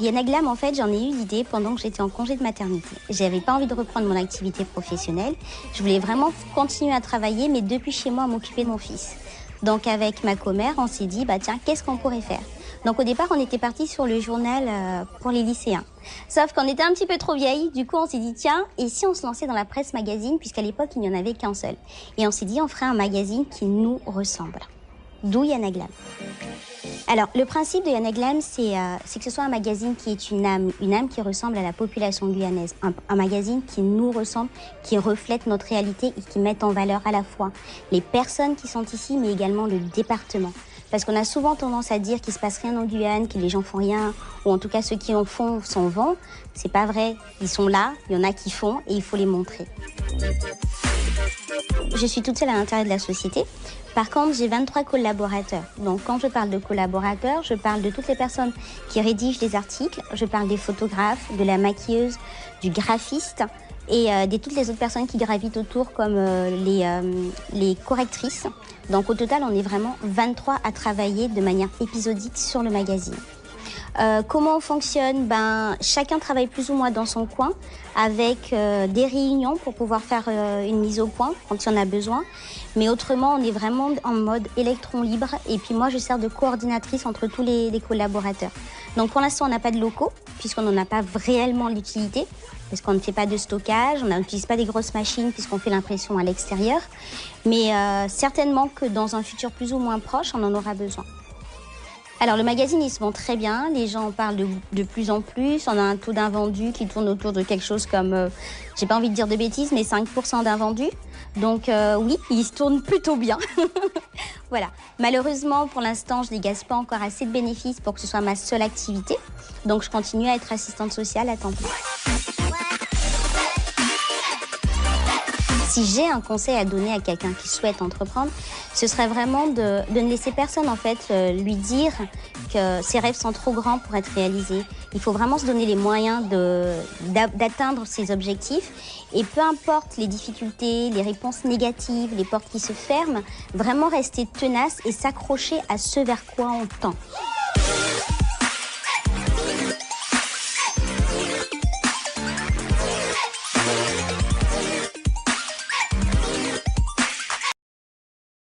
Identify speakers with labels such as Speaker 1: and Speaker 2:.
Speaker 1: Yana Glam, en fait, j'en ai eu l'idée pendant que j'étais en congé de maternité. J'avais pas envie de reprendre mon activité professionnelle. Je voulais vraiment continuer à travailler, mais depuis chez moi, à m'occuper de mon fils. Donc, avec ma commère, on s'est dit, bah tiens, qu'est-ce qu'on pourrait faire? Donc, au départ, on était parti sur le journal pour les lycéens. Sauf qu'on était un petit peu trop vieilles. Du coup, on s'est dit, tiens, et si on se lançait dans la presse magazine, puisqu'à l'époque, il n'y en avait qu'un seul. Et on s'est dit, on ferait un magazine qui nous ressemble. D'où Yana Glam. Alors, le principe de Yana Glam, c'est que ce soit un magazine qui est une âme qui ressemble à la population guyanaise. Un magazine qui nous ressemble, qui reflète notre réalité et qui met en valeur à la fois les personnes qui sont ici, mais également le département. Parce qu'on a souvent tendance à dire qu'il se passe rien en Guyane, que les gens font rien, ou en tout cas ceux qui en font s'en vont. C'est pas vrai. Ils sont là, il y en a qui font, et il faut les montrer. Je suis toute seule à l'intérieur de la société. Par contre, j'ai 23 collaborateurs. Donc, quand je parle de collaborateurs, je parle de toutes les personnes qui rédigent les articles. Je parle des photographes, de la maquilleuse, du graphiste et de toutes les autres personnes qui gravitent autour, comme les correctrices. Donc, au total, on est vraiment 23 à travailler de manière épisodique sur le magazine. Comment on fonctionne? Chacun travaille plus ou moins dans son coin avec des réunions pour pouvoir faire une mise au point quand il y en a besoin. Mais autrement, on est vraiment en mode électron libre. Et puis moi, je sers de coordinatrice entre tous les collaborateurs. Donc pour l'instant, on n'a pas de locaux puisqu'on n'en a pas réellement l'utilité. Parce qu'on ne fait pas de stockage, on n'utilise pas des grosses machines puisqu'on fait l'impression à l'extérieur. Mais certainement que dans un futur plus ou moins proche, on en aura besoin. Alors le magazine, il se vend très bien, les gens en parlent de plus en plus. On a un taux d'invendus qui tourne autour de quelque chose comme, j'ai pas envie de dire de bêtises, mais 5% d'invendus. Donc oui, il se tourne plutôt bien. Voilà. Malheureusement, pour l'instant, je dégaze pas encore assez de bénéfices pour que ce soit ma seule activité. Donc je continue à être assistante sociale à temps plein. Si j'ai un conseil à donner à quelqu'un qui souhaite entreprendre, ce serait vraiment de ne laisser personne en fait lui dire que ses rêves sont trop grands pour être réalisés. Il faut vraiment se donner les moyens d'atteindre ses objectifs et peu importe les difficultés, les réponses négatives, les portes qui se ferment, vraiment rester tenace et s'accrocher à ce vers quoi on tend.